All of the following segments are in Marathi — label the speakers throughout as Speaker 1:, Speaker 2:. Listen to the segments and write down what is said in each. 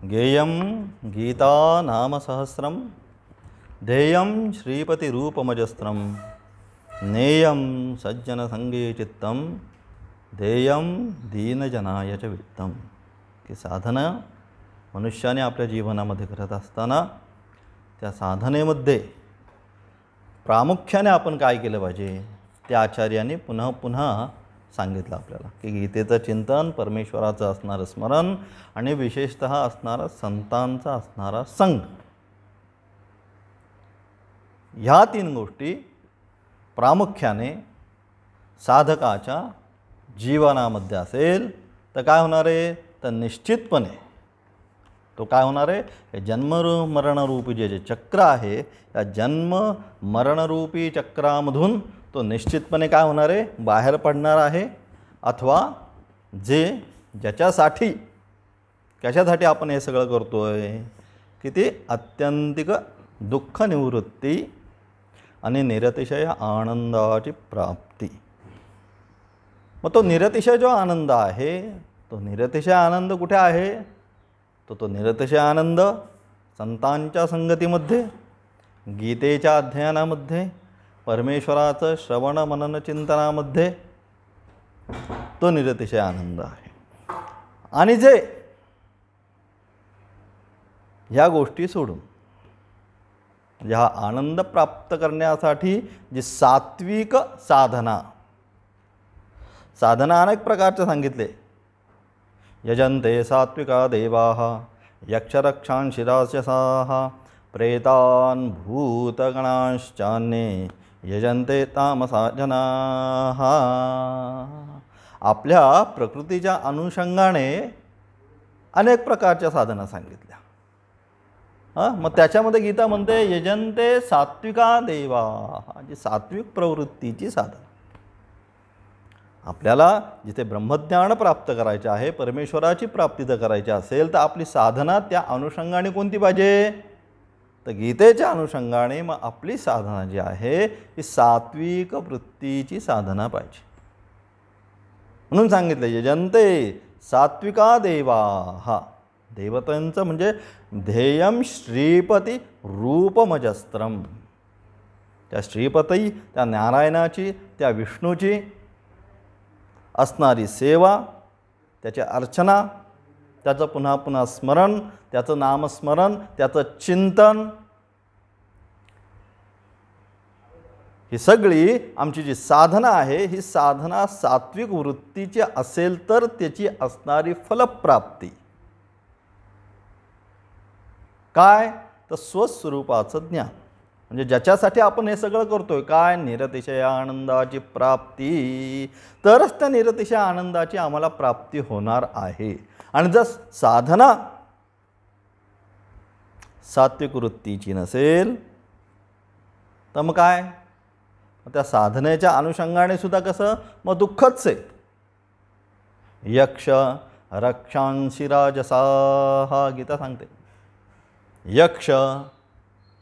Speaker 1: गेयं गीता नाम सहस्रम ध्येयं श्रीपतिरूपमजस्रम नेयं सज्जनसंगे चित्तं ध्येयं दीनजनाय च वित्तं. की साधना मनुष्याने आपल्या जीवनामध्ये करत असताना त्या साधनेमध्ये प्रामुख्याने आपण काय केलं पाहिजे त्या आचार्यांनी पुन्हा पुन्हा सांगितलं आपल्याला. की गीतेचं चिंतन, परमेश्वराचं असणारं स्मरण आणि विशेषतः असणारा संतांचा असणारा संग, ह्या तीन गोष्टी प्रामुख्याने साधकाच्या जीवनामध्ये असेल तर काय होणार आहे, तर निश्चितपणे तो काय होणार आहे, हे जन्म मरणरूपी जे चक्र आहे या जन्म मरणरूपी चक्रामधून तो निश्चितपणे काय होणार आहे, बाहेर पडणार आहे. अथवा ज्याच्यासाठी कशासाठी आपण हे सगळं करतोय की ती आत्यंतिक दुःख निवृत्ती आणि निरतिशय आनंदाची प्राप्ती. मग तो निरतिशय जो आनंद आहे, तो निरतिशय आनंद कुठे आहे, तो निरतिशय आनंद संतांच्या संगतीमध्ये, गीतेच्या अध्ययनामध्ये, परमेश्वराचं श्रवण मनन चिंतनामध्ये तो निरतिशय आनंद आहे. आणि जे ह्या गोष्टी सोडून ह्या आनंद प्राप्त करण्यासाठी जी सात्विक साधना अनेक प्रकारचे सांगितले. यजन्ते सात्विका देवाः यक्षरक्षांसि राक्षसाः प्रेतान् भूतगणांश्चान्ये यजन्ते तामसा जनाः. आपल्या प्रकृतीच्या अनुषंगाने अनेक प्रकारच्या साधना सांगितल्या. मग त्याच्यामध्ये गीता म्हणते यजन्ते सात्विका देवाः, जी सात्विक प्रवृत्तीची साधना. आपल्याला जिथे ब्रह्मज्ञान प्राप्त करायचे आहे, परमेश्वराची प्राप्ती जर करायची असेल तर आपली साधना त्या अनुषंगाने कोणती पाहिजे, तर गीतेच्या अनुषंगाने मग आपली साधना जी आहे ही सात्विक वृत्तीची साधना पाहिजे. म्हणून सांगितलं यजन्ते सात्विका देवाः. देवतांचं म्हणजे ध्येयं श्रीपती रूपमजस्त्रम. त्या श्रीपती, त्या नारायणाची, त्या विष्णूची असणारी सेवा, त्याची अर्चना, त्याचं पुन्हा पुन्हा स्मरण, त्याचं नामस्मरण, त्याचं चिंतन, ही सगळी आमची जी साधना आहे ही साधना सात्विक वृत्तीची असेल तर त्याची असणारी फलप्राप्ती काय, तर स्वस्वरूपाचं ज्ञान. म्हणजे ज्याच्यासाठी आपण हे सगळं करतोय काय, निरतिशय आनंदाची प्राप्ती, तरच त्या निरतिशय आनंदाची आम्हाला प्राप्ती होणार आहे. आणि जर साधना सात्विक वृत्तीची नसेल तर मग काय, त्या साधनेच्या अनुषंगाने सुद्धा कसं, मग दुःखच आहे. यक्ष रक्षांसि राजसाः, गीता सांगते. यक्ष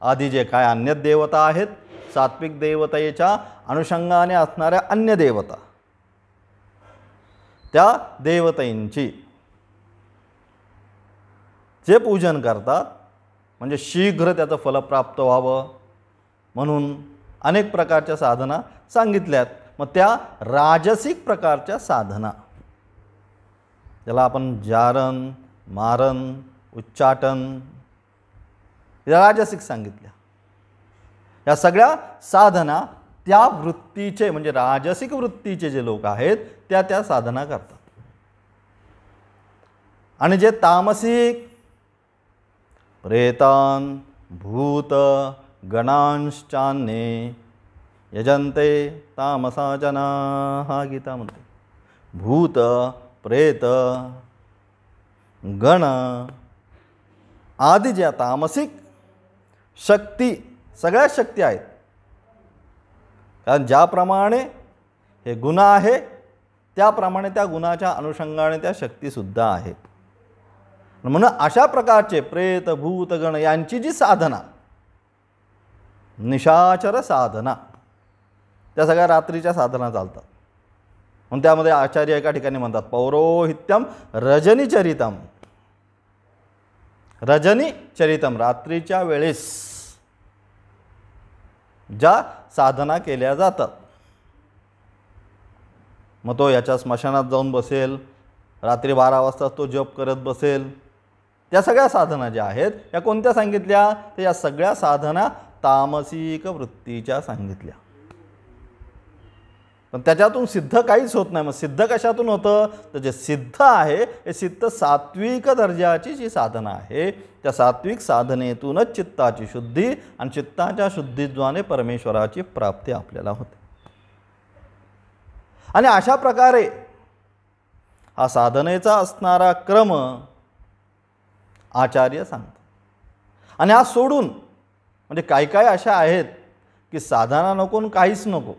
Speaker 1: आदी जे काय अन्य देवता आहेत, सात्विक देवतेच्या अनुषंगाने असणाऱ्या अन्य देवता, त्या देवतांची जे पूजन करतात म्हणजे शीघ्र त्याचं फल प्राप्त व्हावं म्हणून अनेक प्रकारच्या साधना सांगितल्यात. मग त्या राजसिक प्रकारच्या साधना, ज्याला आपण जारण, मारण, उच्चाटन, राजसिक सांगितल्या. या सगळ्या साधना त्या वृत्तीचे म्हणजे राजसिक वृत्तीचे जे लोक आहेत त्या साधना करतात. आणि जे तामसिक, प्रेतान भूत गणांश्चान्ये यजन्ते तामसा जनाः, गीता म्हणते. भूत प्रेत गण आदी ज्या तामसिक शक्ती, सगळ्या शक्ती आहेत. कारण ज्याप्रमाणे हे गुण आहे त्याप्रमाणे त्या गुणाच्या अनुषंगाने त्या शक्तीसुद्धा आहेत. म्हणून अशा प्रकारचे प्रेत भूत गण यांची जी साधना, निशाचर साधना, त्या सगळ्या रात्रीच्या साधना चालतात. म्हणून त्यामध्ये आचार्य एका ठिकाणी म्हणतात पौरोहित्यम रजनीचरितम. रजनी चरितम, रात्रीच्या वेळेस ज्या साधना केल्या जातात, मग तो याच्या स्मशानात जाऊन बसेल, रात्री 12 वाजता तो जप करत बसेल, त्या सगळ्या साधना ज्या आहेत या कोणत्या सांगितल्या? तर या सगळ्या साधना तामसिक वृत्तीच्या सांगितल्या. पण त्याच्यातून सिद्ध काहीच होत नाही. मग सिद्ध कशातून होतं? तर जे सिद्ध आहे हे सिद्ध सात्विक दर्जाची जी साधना आहे, त्या सात्विक साधनेतूनच चित्ताची शुद्धी आणि चित्ताच्या शुद्धीद्वारे परमेश्वराची प्राप्ती आपल्याला होते. आणि अशा प्रकारे हा साधनेचा असणारा क्रम आचार्य सांगतात. आणि हा सोडून म्हणजे काय काय अशा आहेत की साधना नको आणि काहीच नको,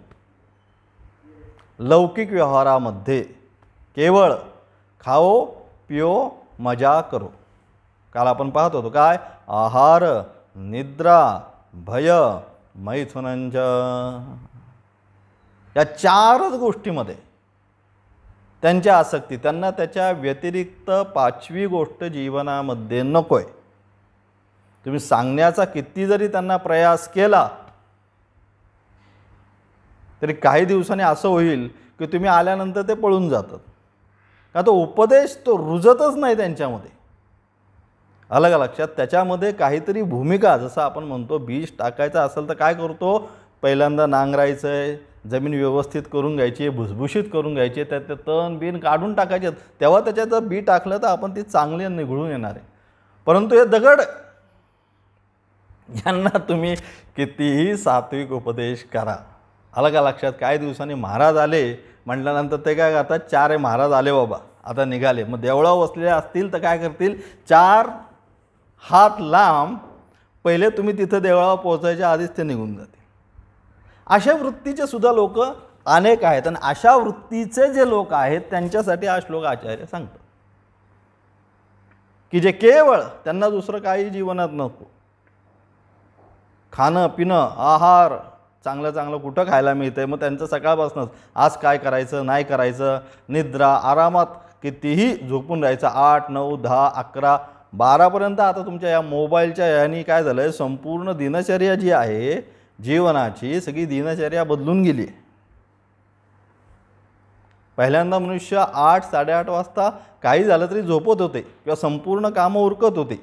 Speaker 1: लौकिक व्यवहारामध्ये केवळ खाओ पिओ मजा करो. काल आपण पाहत होतो काय? आहार, निद्रा, भय, मैथुनंच, या 4च गोष्टीमध्ये त्यांची आसक्ती. त्यांना त्याच्या व्यतिरिक्त 5वी गोष्ट जीवनामध्ये नको आहे. तुम्ही सांगण्याचा किती जरी त्यांना प्रयास केला तरी काही दिवसांनी असं होईल की तुम्ही आल्यानंतर ते पळून जातात. का तो उपदेश तो रुजतच नाही त्यांच्यामध्ये. अलग लक्षात, त्याच्यामध्ये काहीतरी भूमिका, जसं आपण म्हणतो बीज टाकायचं असेल तर काय करतो? पहिल्यांदा नांगरायचं आहे, जमीन व्यवस्थित करून घ्यायची, भुसभुशीत करून घ्यायची, त्यात ते तण बिन काढून टाकायचे, तेव्हा त्याच्यात जर बी टाकलं तर आपण ती चांगली निघळून येणार आहे. परंतु हे दगड, यांना तुम्ही कितीही सात्विक उपदेश करा, अलग लक्षात, काही दिवसांनी महाराज आले म्हटल्यानंतर ते काय करतात? 4 महाराज आले बाबा, आता निघाले. मग देवळावर बसलेले असतील तर काय करतील? 4 हात लांब पहिले तुम्ही तिथं देवळावर पोहोचायच्या आधीच ते निघून जातील. अशा वृत्तीचे सुद्धा लोक अनेक आहेत. आणि अशा वृत्तीचे जे लोक आहेत त्यांच्यासाठी हा श्लोक आचार्य सांगतो की जे केवळ, त्यांना दुसरं काही जीवनात नको, खाणं पिणं, आहार, चांगलं चांगलं कुठं खायला मिळतंय, मग त्यांचं सकाळपासूनच आज काय करायचं नाही करायचं, निद्रा, आरामात कितीही झोपून राहायचं, 8, 9, 10, 11, 12पर्यंत. आता तुमच्या या मोबाईलच्या याने काय झालं आहे, संपूर्ण दिनचर्या जी आहे जीवनाची, सगळी दिनचर्या बदलून गेली. पहिल्यांदा मनुष्य 8, 8:30 वाजता काही झालं तरी झोपत होते किंवा संपूर्ण कामं उरकत होते.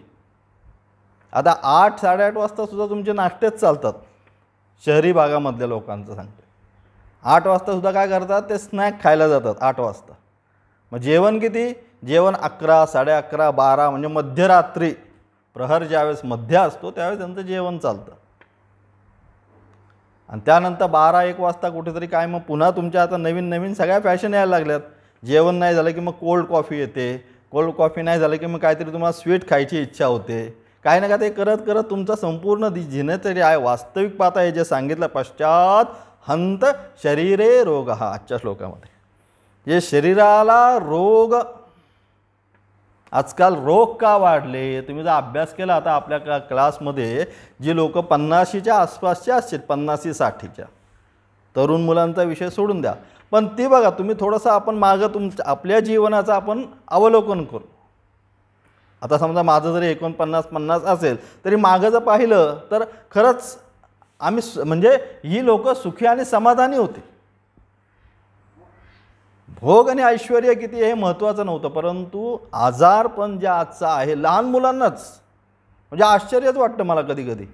Speaker 1: आता 8, 8:30 वाजता सुद्धा तुमचे नाश्तेच चालतात. शहरी भागामधल्या लोकांचं सांगते. 8 वाजता सुद्धा काय करतात? ते स्नॅक खायला जातात 8 वाजता. मग जेवण किती? जेवण 11, 11:30, 12, म्हणजे मध्यरात्री, प्रहर ज्यावेळेस मध्य असतो त्यावेळेस त्यांचं जेवण चालतं. आणि त्यानंतर 12-1 वाजता कुठेतरी काय, मग पुन्हा तुमच्या आता नवीन नवीन सगळ्या फॅशन यायला लागल्यात. जेवण नाही झालं की मग कोल्ड कॉफी येते, कोल्ड कॉफी नाही झालं की मग काहीतरी तुम्हाला स्वीट खायची इच्छा होते. काय ना काय ते करत करत तुमचा संपूर्ण दिनचर्या आहे. वास्तविक पाहता हे जे सांगितलं, पश्चात हंत शरीरे रोग, हा आजच्या श्लोकामध्ये जे शरीराला रोग, आजकाल रोग का वाढले? तुम्ही जर अभ्यास केला आता आपल्या क्लासमध्ये, जी लोक 50च्या आसपासच्या असतील, 50-60च्या, तरुण मुलांचा विषय सोडून द्या, पण ती बघा तुम्ही थोडंसं आपण मागं आपल्या जीवनाचं आपण अवलोकन करू. आता समजा माझं जरी 49-50 असेल तरी मागं जर पाहिलं तर खरंच आम्ही म्हणजे ही लोक सुखी आणि समाधानी होते. भोग आणि ऐश्वर्य किती हे महत्त्वाचं नव्हतं, परंतु आजारपण जे आजचा आहे लहान मुलांनाच, म्हणजे आश्चर्यच वाटतं मला कधी कधी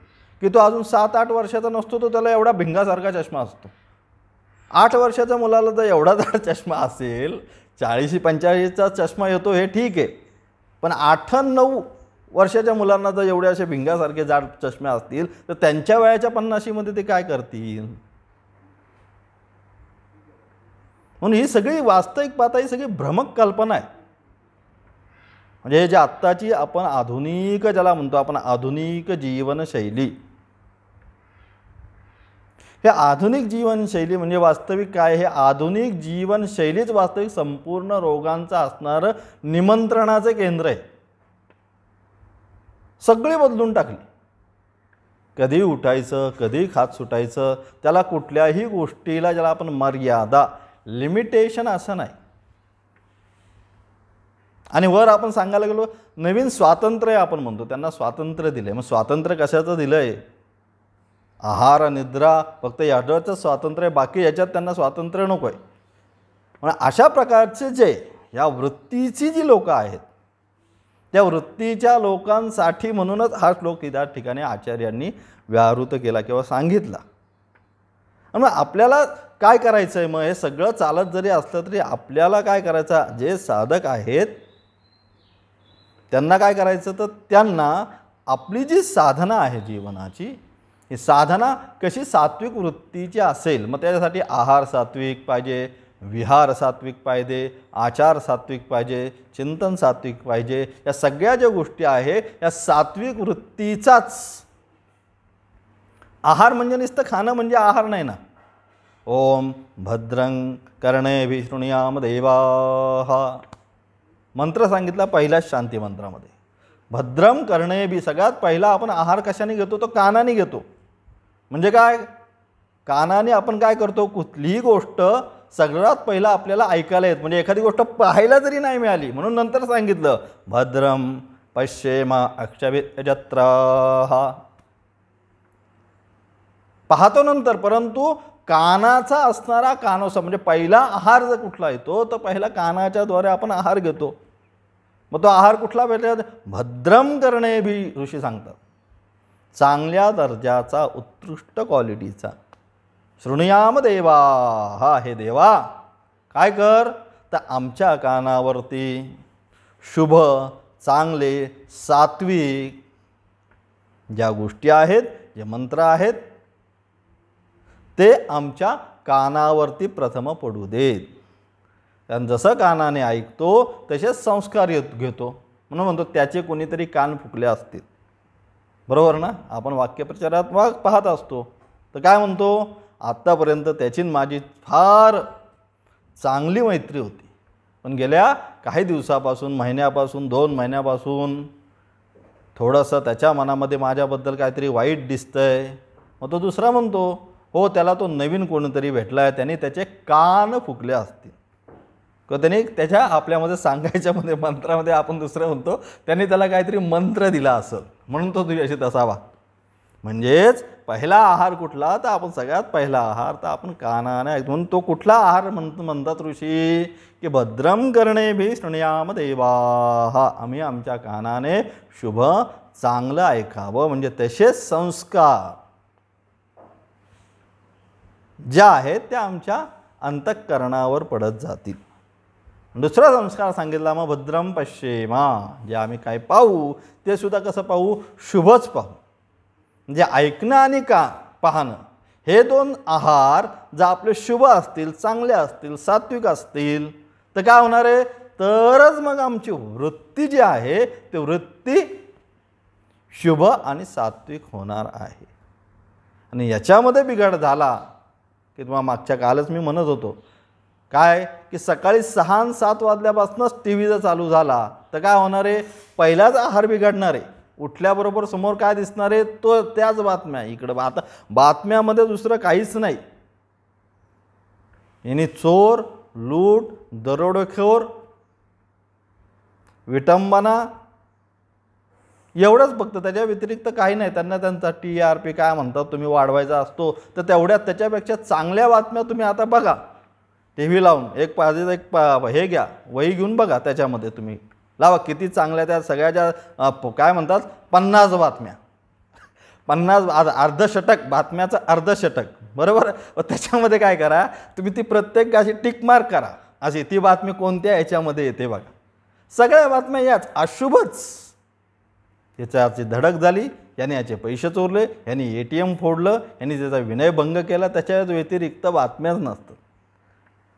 Speaker 1: की तो अजून 7-8 वर्षाचा नसतो तो त्याला एवढा भिंगासारखा चष्मा असतो. 8 वर्षाच्या मुलाला जर एवढा जर चष्मा असेल, 40-45चा चष्मा येतो हे ठीक आहे, पण 8-9 वर्षाच्या मुलांना जर एवढे असे भिंगासारखे जाड चष्मे असतील तर त्यांच्या वयाच्या 50मध्ये ते काय करतील? म्हणून ही सगळी वास्तविक पाहता ही सगळी भ्रमक कल्पना आहे. म्हणजे हे जे आत्ताची आपण आधुनिक ज्याला म्हणतो आपण आधुनिक जीवनशैली, हे आधुनिक जीवनशैली म्हणजे वास्तविक काय? हे आधुनिक जीवनशैलीच वास्तविक संपूर्ण रोगांचं असणारं निमंत्रणाचं केंद्र आहे. सगळे बदलून टाकली. कधी उठायचं, कधी खात सुटायचं, त्याला कुठल्याही गोष्टीला ज्याला आपण मर्यादा, लिमिटेशन असं नाही. आणि वर आपण सांगायला गेलो नवीन स्वातंत्र्य आपण म्हणतो, त्यांना स्वातंत्र्य दिलं आहे. मग स्वातंत्र्य कशाचं दिलं आहे? आहार निद्रा फक्त याच्याचं स्वातंत्र्य, बाकी याच्यात त्यांना स्वातंत्र्य नको आहे. म्हणजे अशा प्रकारचे जे या वृत्तीची जी लोकं आहेत, त्या वृत्तीच्या लोकांसाठी म्हणूनच हा श्लोक त्या ठिकाणी आचार्यांनी व्याहृत केला किंवा सांगितला. मग आपल्याला काय करायचं आहे? मग हे सगळं चालत जरी असलं तरी आपल्याला काय करायचं? जे साधक आहेत त्यांना काय करायचं? तर त्यांना आपली जी साधना आहे जीवनाची, ही साधना कशी सात्विक वृत्तीची असेल, मग त्याच्यासाठी आहार सात्विक पाहिजे, विहार सात्विक पाहिजे, आचार सात्विक पाहिजे, चिंतन सात्विक पाहिजे. या सगळ्या ज्या गोष्टी आहे या सात्विक वृत्तीचाच आहार. म्हणजे नुसतं खाणं म्हणजे आहार नाही ना. ओम भद्रं कर्णेभिः शृणुयाम देवाः मंत्र सांगितला पहिल्याच शांती मंत्रामध्ये. भद्रम कर्णेभिः सगळ्यात पहिला आपण आहार कशाने घेतो? तो कानाने घेतो. म्हणजे काय? कानाने आपण काय करतो? कुठलीही गोष्ट सगळ्यात पहिला आपल्याला ऐकायला येत, म्हणजे एखादी गोष्ट पाहायला जरी नाही मिळाली म्हणून नंतर सांगितलं भद्रम पश्येम अक्षभिर्यजत्राः. पाहतो नंतर, परंतु कानाचा असणारा कानोसा म्हणजे पहिला आहार जर कुठला येतो तर पहिला कानाच्याद्वारे आपण आहार घेतो. मग तो आहार कुठला भेटला? भद्रम कर्णेभिः ऋषी सांगतात, चांगल्या दर्जाचा, उत्कृष्ट क्वालिटीचा. शृणुयाम देवा, हे देवा काय कर? तर आमच्या कानावरती शुभ, चांगले, सात्विक ज्या गोष्टी आहेत, जे मंत्र आहेत ते आमच्या कानावरती प्रथम पडू देत. कारण जसं कानाने ऐकतो तसेच संस्कार घेतो. म्हणून म्हणतो त्याचे कोणीतरी कान फुकले असतील. बरोबर ना? आपण वाक्यप्रचारात पाहत असतो. तर काय म्हणतो? आत्तापर्यंत त्याची माझी फार चांगली मैत्री होती, पण गेल्या काही दिवसापासून, महिन्यापासून, 2 महिन्यापासून थोडंसं त्याच्या मनामध्ये माझ्याबद्दल काहीतरी वाईट दिसतंय. मग तो दुसरा म्हणतो हो, त्याला तो नवीन कोणीतरी भेटला आहे, त्याने त्याचे कान फुकले असतील. किंवा त्याने त्याच्या आपल्यामध्ये सांगायच्यामध्ये मंत्रामध्ये आपण दुसरं म्हणतो त्याने त्याला काहीतरी मंत्र दिला असेल म्हणून तो तुझ्याशी तसा वागतो. म्हणजेच पहिला आहार कुठला? तर आपण सगळ्यात पहिला आहार तर आपण कानाने ऐकतो. म्हणून तो कुठला आहार म्हणतात ऋषी? की भद्रम कर्णेभिः शृणुयाम देवाः. आम्ही आमच्या कानाने शुभ, चांगलं ऐकावं. म्हणजे तसेच संस्कार ज्या आहेत त्या आमच्या अंतःकरणावर पडत जातील. दुसरा संस्कार सांगितला मग भद्रम पश्येमा, जे आम्ही काय पाहू ते सुद्धा कसं पाहू? शुभच पाहू. म्हणजे ऐकणं आणि पाहणं हे 2 आहार जर आपले शुभ असतील, चांगले असतील, सात्विक असतील तर काय होणार आहे? तरच मग आमची वृत्ती जी आहे ती वृत्ती शुभ आणि सात्विक होणार आहे. आणि याच्यामध्ये बिघाड झाला की तुम्हाला मागच्या कालच मी म्हणत होतो काय, की सकाळी 6 आणि 7 वाजल्यापासूनच टी व्ही जर चालू झाला तर काय होणार आहे? पहिलाच आहार बिघडणार आहे. उठल्याबरोबर समोर काय दिसणार आहे? तो त्याच बातम्या. इकडं आता बातम्यामध्ये दुसरं काहीच नाही. यांनी चोर, लूट, दरोडेखोर, विटंबना एवढंच फक्त, त्याच्या व्यतिरिक्त काही नाही. त्यांना त्यांचा TRP काय म्हणतात तुम्ही वाढवायचा असतो, तर तेवढ्यात त्याच्यापेक्षा चांगल्या बातम्या तुम्ही आता बघा. टी व्ही लावून एक हे घ्या, वही घेऊन बघा, त्याच्यामध्ये तुम्ही लावा किती चांगल्या त्या सगळ्या ज्या काय म्हणतात 50 बातम्या, 50 अर्धशतक बातम्याचं अर्धशतक, बरोबर. त्याच्यामध्ये काय करा तुम्ही ती प्रत्येक अशी टिक मार्क करा, अशी ती बातमी कोणत्या याच्यामध्ये येते बघा. सगळ्या बातम्या याच अशुभच. याची धडक झाली, याने याचे पैसे चोरले, यांनी ATM फोडलं, यांनी त्याचा विनयभंग केला, त्याच्या व्यतिरिक्त बातम्याच नसतात.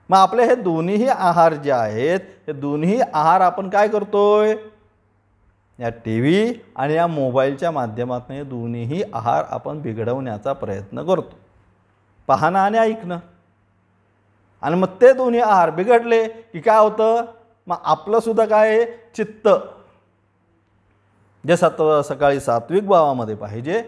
Speaker 1: मग आपले हे दोन्हीही आहार जे आहेत हे दोन्ही आहार आपण काय करतोय? या TV आणि या मोबाईलच्या माध्यमातून हे दोन्हीही आहार आपण बिघडवण्याचा प्रयत्न करतो, पाहणं आणि ऐकणं. आणि मग ते दोन्ही आहार बिघडले की काय होतं? मग आपलं सुद्धा काय चित्त जे सकाळी सात्विक भावामध्ये पाहिजे.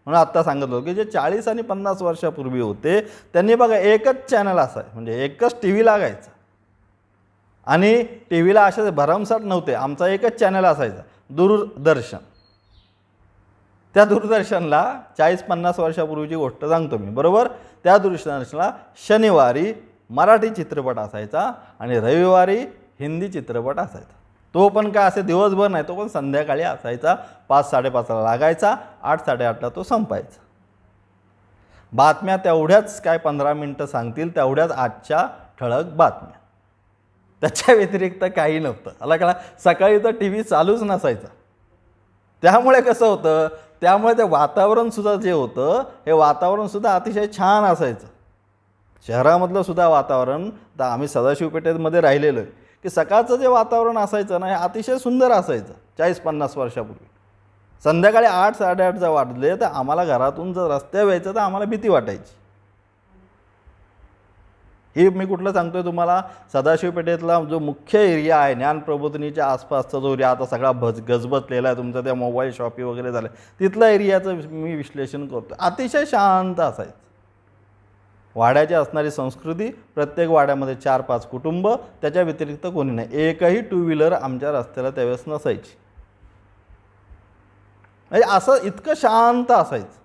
Speaker 1: म्हणून आत्ता सांगितलं की जे 40 आणि 50 वर्षापूर्वी होते त्यांनी बघा एकच चॅनल असाय, म्हणजे एकच TV लागायचा आणि टी व्हीला असे भरमसाठ नव्हते. आमचा एकच चॅनल असायचा, दूरदर्शन. त्या दूरदर्शनला 40-50 वर्षापूर्वीची गोष्ट सांगतो मी, बरोबर. त्या दूरदर्शनला शनिवारी मराठी चित्रपट असायचा आणि रविवारी हिंदी चित्रपट असायचा. तो पण काय असे दिवसभर नाही, तो पण संध्याकाळी असायचा. 5-5:30ला लागायचा, 8-8:30ला तो संपायचा. बातम्या तेवढ्याच काय 15 मिनटं सांगतील, तेवढ्याच आजच्या ठळक बातम्या. त्याच्या व्यतिरिक्त काही नव्हतं. आला कळा. सकाळी तर टी व्ही चालूच नसायचा. त्यामुळे कसं होतं, त्यामुळे ते वातावरणसुद्धा जे होतं, हे वातावरणसुद्धा अतिशय छान असायचं. शहरामधलं सुद्धा वातावरण, तर आम्ही सदाशिव पेठेमध्ये राहिलेलो आहे, की सकाळचं जे वातावरण असायचं ना, हे अतिशय सुंदर असायचं 40-50 वर्षापूर्वी. संध्याकाळी 8-8:30 जर वाजले तर आम्हाला घरातून जर रस्त्यावर यायचं तर आम्हाला भीती वाटायची. ही मी कुठलं सांगतोय तुम्हाला, सदाशिव पेठेतला जो मुख्य एरिया आहे, ज्ञानप्रबोधिनीच्या आसपासचा जो एरिया आता सगळा गजबजलेला आहे, तुमचं त्या मोबाईल शॉपी वगैरे झालं, तिथल्या एरियाचं मी विश्लेषण करतो. अतिशय शांत असायचं. वाड्याची असणारी संस्कृती, प्रत्येक वाड्यामध्ये 4-5 कुटुंब, त्याच्या व्यतिरिक्त कोणी नाही. एकही 2 व्हीलर आमच्या रस्त्याला त्यावेळेस नसायची. म्हणजे असं इतकं शांत असायचं.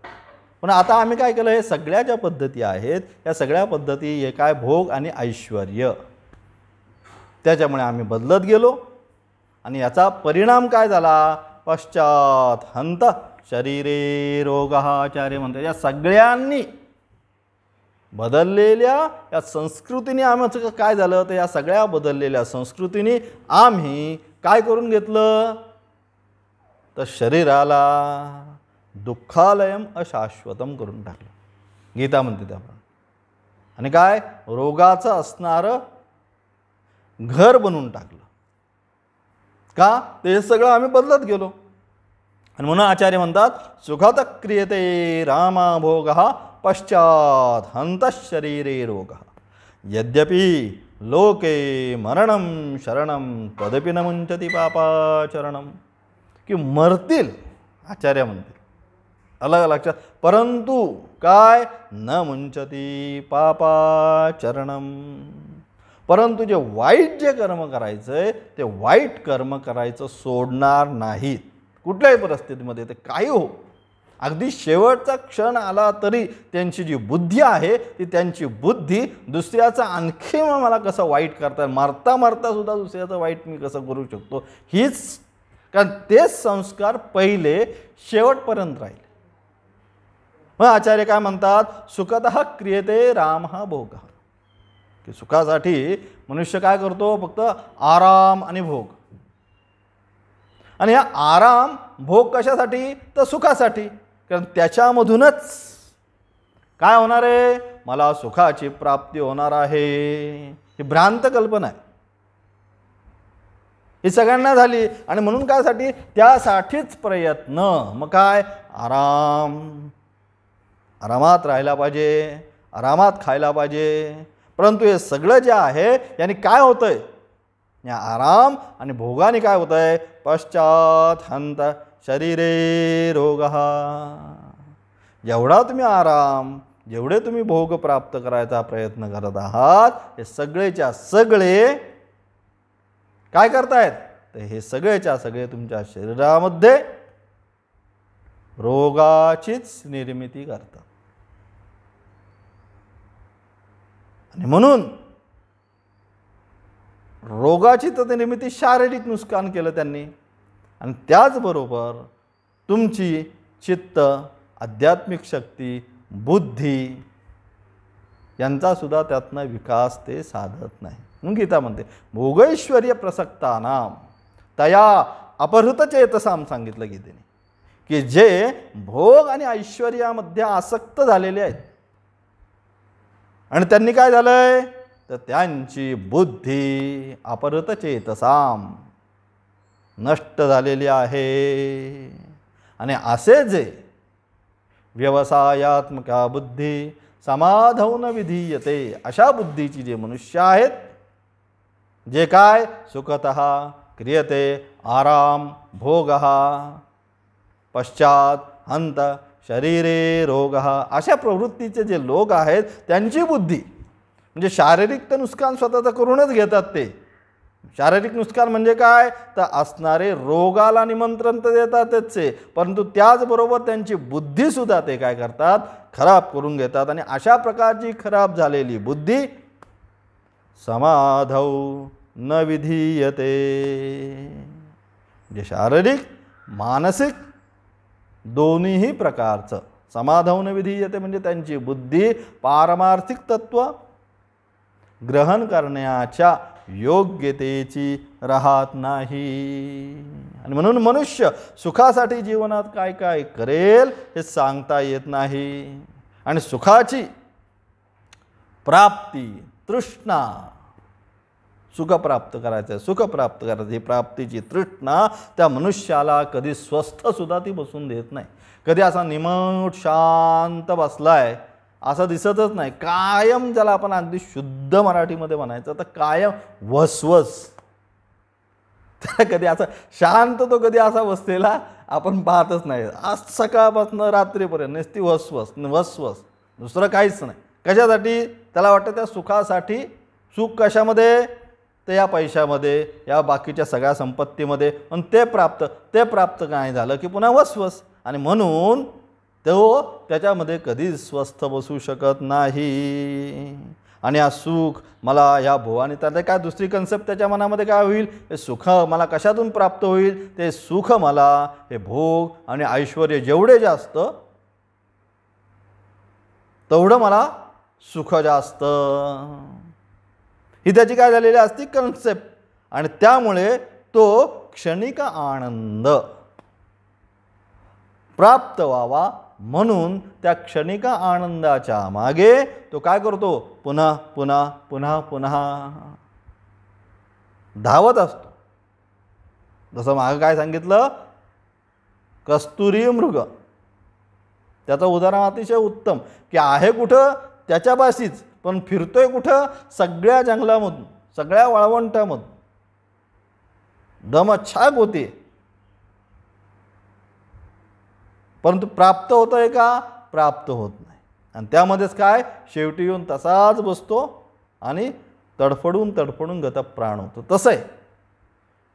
Speaker 1: पण आता आम्ही काय केलं, हे सगळ्या ज्या पद्धती आहेत, या सगळ्या पद्धती हे काय भोग आणि ऐश्वर्य, त्याच्यामुळे आम्ही बदलत गेलो. आणि याचा परिणाम काय झाला, पश्चात हंत शरीरे रोगः आचार्य म्हणतात. या सगळ्यांनी बदललेल्या या संस्कृतीने आमचं काय झालं, तर या सगळ्या बदललेल्या संस्कृतीने आम्ही काय करून घेतलं, तर शरीराला दुःखालयम अशाश्वतम करून टाकलं. गीता म्हणते त्याप्रमाणे. आणि काय, रोगाचं असणारं घर बनवून टाकलं. का, ते सगळं आम्ही बदलत गेलो. आणि म्हणून आचार्य म्हणतात, सुखत क्रियते रामा भोगः पश्चात हंत शरीरे रोगः यद्यपि लोके मरणं शरणं तदपि न मुंचति पापाचरणं. की मरतील, आचार्य म्हणतील, अलग लक्षात, परंतु काय, न मुंचती पापाचरणम. परंतु जे वाईट जे कर्म करायचं आहे, ते वाईट कर्म करायचं सोडणार नाहीत कुठल्याही परिस्थितीमध्ये. ते काही हो, अगदी शेवटचा क्षण आला तरी त्यांची जी बुद्धी आहे, ती त्यांची बुद्धी दुसऱ्याचं आणखी मला कसं वाईट करता, मरता मरता सुद्धा दुसऱ्याचं वाईट मी कसं करू शकतो, हीच, कारण तेच संस्कार पहिले शेवटपर्यंत राहिले. मग आचार्य काय म्हणतात, सुखतः क्रियते रामः भोगः. की सुखासाठी मनुष्य काय करतो, फक्त आराम आणि भोग. आणि हा आराम भोग कशासाठी, तर सुखासाठी. कारण त्याच्यामधूनच काय होणार आहे, मला सुखाची प्राप्ती होणार आहे. ही भ्रांत कल्पना आहे, ही सगळ्यांना झाली. आणि म्हणून कायसाठी, त्यासाठीच प्रयत्न. मग काय, आरामात राहायला पाहिजे, आरामात खायला पाहिजे. परंतु हे सगळं जे आहे याने काय होतंय, या आराम आणि भोगाने काय होतंय, पश्चात हंत शरीरे रोगः. जेवढा तुम्ही आराम, जेवढे तुम्ही भोग प्राप्त करायचा प्रयत्न करत आहात, हे सगळेच्या सगळे काय करतायत, तर हे सगळेच्या सगळे तुमच्या शरीरामध्ये रोगाचीच निर्मिती करतात. आणि म्हणून रोगाची तर निर्मिती, शारीरिक नुकसान केलं त्यांनी. आणि त्याचबरोबर तुमची चित्त, आध्यात्मिक शक्ती, बुद्धी यांचासुद्धा त्यातनं विकास ते साधत नाही. म्हणून गीता म्हणते, भोगैश्वर्य प्रसक्तानाम तया अपहृत चेतसाम सांगितलं गीतेने, की जे भोग आणि ऐश्वर्यामध्ये आसक्त झालेले आहेत आणि त्यांनी काय झालंय, तर त्यांची बुद्धी अपहृत चेतसाम नष्ट झालेली आहे. आणि असे जे व्यवसायात्मका बुद्धी समाधौन विधीयते, अशा बुद्धीची जे मनुष्य आहेत, जे काय सुखतः क्रियते आराम भोगः पश्चात हंत शरीरे रोगः, अशा प्रवृत्तीचे जे लोक आहेत त्यांची बुद्धी, म्हणजे शारीरिक तर नुकसान स्वतःचं करूनच घेतात ते, शारीरिक नुकसान म्हणजे काय, तर असणारे रोगाला निमंत्रण तर देतातच आहे, परंतु त्याचबरोबर त्यांची बुद्धीसुद्धा ते काय करतात, खराब करून घेतात. आणि अशा प्रकारची खराब झालेली बुद्धी समाधौ न विधीयते. जे शारीरिक मानसिक दोन्हीही प्रकारचं समाधौ न विधीयते म्हणजे त्यांची बुद्धी पारमार्थिक तत्व ग्रहण करण्याच्या योग्यतेची राहत नाही. आणि म्हणून मनुष्य सुखासाठी जीवनात काय काय करेल हे सांगता येत नाही. आणि सुखाची प्राप्ती तृष्णा, सुख प्राप्त करायचं, सुख प्राप्त करायचं, ही प्राप्तीची तृष्णा त्या मनुष्याला कधी स्वस्थसुद्धा ती बसून देत नाही. कधी असा निमूट शांत बसलाय असं दिसतच नाही. कायम ज्याला आपण अगदी शुद्ध मराठीमध्ये म्हणायचं तर कायम वसवस. त्याला कधी असं शांत तो कधी असा बसलेला आपण पाहतच नाही. आज सकाळपासून रात्रीपर्यंत नुसती वसवस वसवस, दुसरं काहीच नाही. कशासाठी, त्याला वाटतं त्या सुखासाठी. सुख कशामध्ये, तर या पैशामध्ये, या बाकीच्या सगळ्या संपत्तीमध्ये. पण ते प्राप्त काय झालं की पुन्हा वसवस. आणि म्हणून तो त्याच्यामध्ये कधीच स्वस्थ बसू शकत नाही. आणि हा सुख मला या भोवाने, त्याला काय दुसरी कन्सेप्ट त्याच्या मनामध्ये काय होईल, हे सुख मला कशातून प्राप्त होईल, ते सुख मला हे भोग आणि ऐश्वर जेवढे जास्त तेवढं मला सुख जास्त, ही त्याची काय झालेली असती कन्सेप्ट. आणि त्यामुळे तो क्षणिक आनंद प्राप्त व्हावा म्हणून त्या क्षणिक आनंदाच्या मागे तो काय करतो, पुन्हा पुन्हा पुन्हा पुन्हा धावत असतो. जसं मागं काय सांगितलं, कस्तुरी मृग, त्याचं उदाहरण अतिशय उत्तम, की आहे कुठं त्याच्यापाशीच, पण फिरतोय कुठं, सगळ्या जंगलामधून, सगळ्या वाळवंटामधून. दमछाक होते, परंतु प्राप्त होतं आहे का, प्राप्त होत नाही. आणि त्यामध्येच काय, शेवटी येऊन तसाच बसतो आणि तडफडून तडफडून गतप्राण होतो. तसं आहे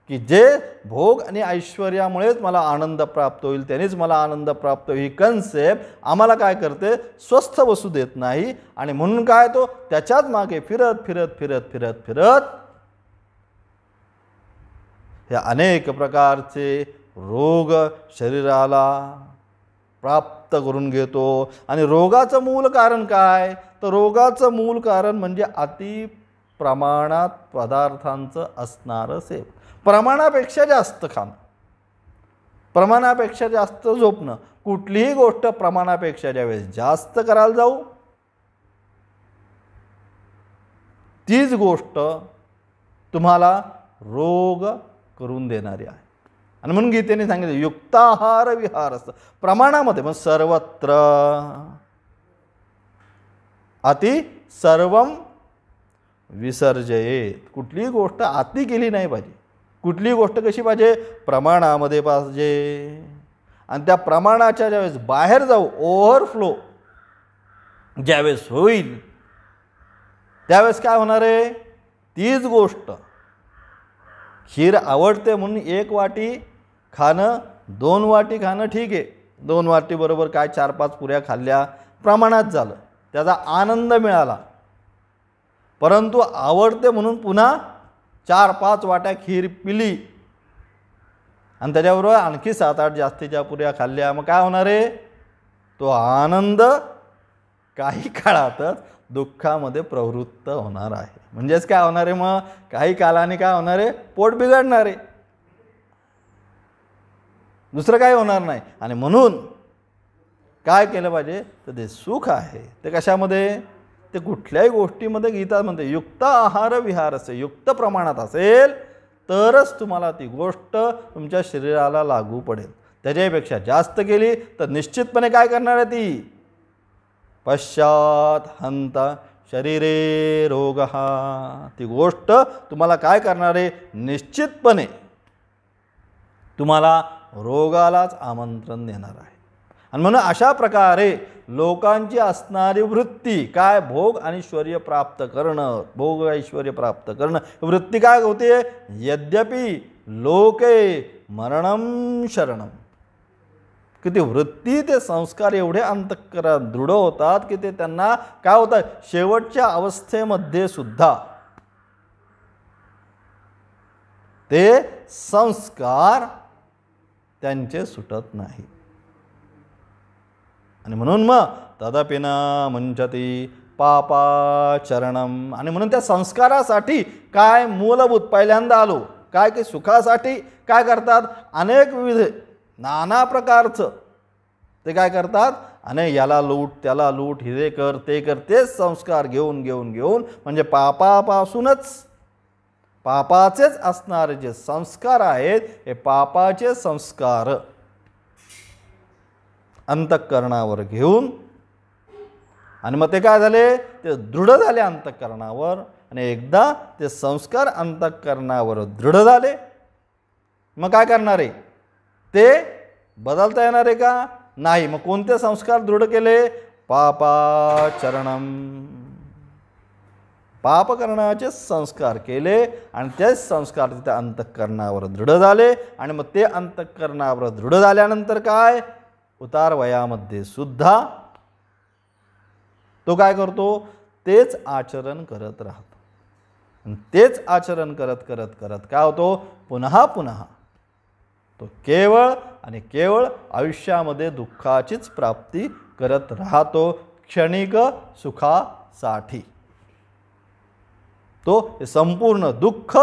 Speaker 1: की जे भोग आणि ऐश्वर्यामुळेच मला आनंद प्राप्त होईल, त्यानेच मला आनंद प्राप्त होईल, ही कन्सेप्ट आम्हाला काय करते, स्वस्थ बसू देत नाही. आणि म्हणून काय, तो त्याच्याच मागे फिरत फिरत फिरत फिरत फिरत हे अनेक प्रकारचे रोग शरीराला प्राप्त करून घेतो. आणि रोगाचं मूल कारण काय, तर रोगाचं मूल कारण म्हणजे अति प्रमाणात पदार्थांचं असणारं सेवन, प्रमाणापेक्षा जास्त खाणं, प्रमाणापेक्षा जास्त झोपणं. कुठलीही गोष्ट प्रमाणापेक्षा ज्यावेळेस जास्त करायला जाऊ, तीच गोष्ट तुम्हाला रोग करून देणारी आहे. आणि म्हणून गीतेने सांगितलं युक्ताहार विहार असतं प्रमाणामध्ये. मग सर्वत्र अति सर्वम विसर्जयेत, कुठलीही गोष्ट अति केली नाही पाहिजे. कुठलीही गोष्ट कशी पाहिजे, प्रमाणामध्ये पाहिजे. आणि त्या प्रमाणाच्या ज्यावेळेस बाहेर जाऊ, ओव्हरफ्लो ज्यावेळेस होईल, त्यावेळेस काय होणार आहे, तीच गोष्ट खीर आवडते म्हणून 1 वाटी खाणं, 2 वाटी खाणं ठीक आहे. 2 वाटी बरोबर काय 4-5 पुऱ्या खाल्ल्या, प्रमाणात झालं, त्याचा आनंद मिळाला. परंतु आवडते म्हणून पुन्हा 4-5 वाट्या खीर पिली आणि त्याच्याबरोबर आणखी 7-8 जास्तीच्या पुऱ्या खाल्ल्या, मग काय होणार आहे, तो आनंद काही काळातच दुःखामध्ये प्रवृत्त होणार आहे. म्हणजेच काय होणार आहे, मग काही कालाने काय होणार आहे, पोट बिघडणार आहे, दुसरं काही होणार नाही. आणि म्हणून काय केलं पाहिजे, तर ते सुख आहे ते कशामध्ये, ते कुठल्याही गोष्टीमध्ये गीता म्हणते युक्त आहार विहार असे, युक्त प्रमाणात असेल तरच तुम्हाला ती गोष्ट तुमच्या शरीराला लागू पडेल. त्याच्यापेक्षा जास्त केली तर निश्चितपणे काय करणार आहे, ती पश्चात हंत शरीरे रोग, ती गोष्ट तुम्हाला काय करणार आहे, निश्चितपणे तुम्हाला रोगालाच आमंत्रण देणार आहे. आणि म्हणून अशा प्रकारे लोकांची असणारी वृत्ती काय, भोग आणि ऐश्वर्य प्राप्त करणं, भोग ऐश्वर्य प्राप्त करणं, वृत्ती काय होते, यद्यपि लोके मरणम शरणम. की ते वृत्ती, ते संस्कार एवढे अंतःकरणात दृढ होतात की ते त्यांना काय होतं, शेवटच्या अवस्थेमध्ये सुद्धा ते संस्कार त्यांचे सुटत नाही. आणि म्हणून मग तदपि न मुंचती पापाचरणम. आणि म्हणून त्या संस्कारासाठी काय मूलभूत पहिल्यांदा आलो काय की सुखासाठी काय करतात, अनेक विविध नाना प्रकारचं ते काय करतात, अनेक याला लूट त्याला लूट, हे कर ते कर, तेच संस्कार घेऊन घेऊन घेऊन म्हणजे पापापासूनच पापाचेच असणारे जे संस्कार आहेत हे पापाचे संस्कार अंतःकरणावर घेऊन आणि मग ते काय झाले, ते दृढ झाले अंतःकरणावर. आणि एकदा ते संस्कार अंतःकरणावर दृढ झाले मग काय करणार आहे, ते बदलता येणार आहे का, नाही. मग कोणते संस्कार दृढ केले, पापाचरणम, पाप करण्याचे संस्कार केले आणि तेच संस्कार तिथे अंतःकरणावर दृढ झाले. आणि मग ते अंतःकरणावर दृढ झाल्यानंतर काय, उतार वयामध्ये सुद्धा तो काय करतो, तेच आचरण करत राहतो. आणि तेच आचरण करत करत करत काय होतो, पुन्हा पुन्हा तो केवळ आणि केवळ आयुष्यामध्ये दुःखाचीच प्राप्ती करत राहतो, क्षणिक सुखासाठी. तो हे संपूर्ण दुःख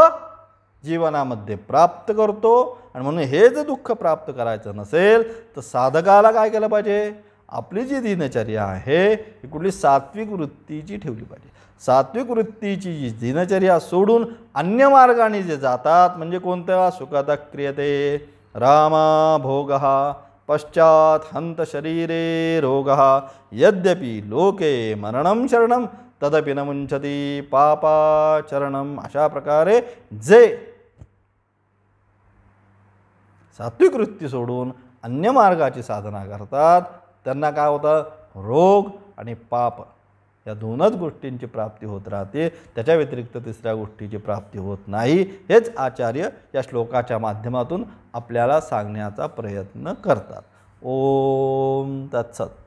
Speaker 1: जीवनामध्ये प्राप्त करतो. आणि म्हणून हे जर दुःख प्राप्त करायचं नसेल तर साधकाला काय केलं पाहिजे, आपली जी दिनचर्या आहे ही कुठली सात्विक वृत्तीची ठेवली पाहिजे. सात्विक वृत्तीची जी दिनचर्या सोडून अन्य मार्गाने जे जातात म्हणजे कोणत्या, सुखदा क्रियते रामा भोगः पश्चात हंत शरीरे रोगः यद्यपि लोके मरणम शरणम तदपि न मुंचती पापाचरणम. अशा प्रकारे जे सात्विक वृत्ती सोडून अन्य मार्गाची साधना करतात त्यांना काय होतं, रोग आणि पाप या दोनच गोष्टींची प्राप्ती होत राहते, त्याच्या व्यतिरिक्त तिसऱ्या गोष्टीची प्राप्ती होत नाही. हेच आचार्य या श्लोकाच्या माध्यमातून आपल्याला सांगण्याचा प्रयत्न करतात. ओम तत्सत.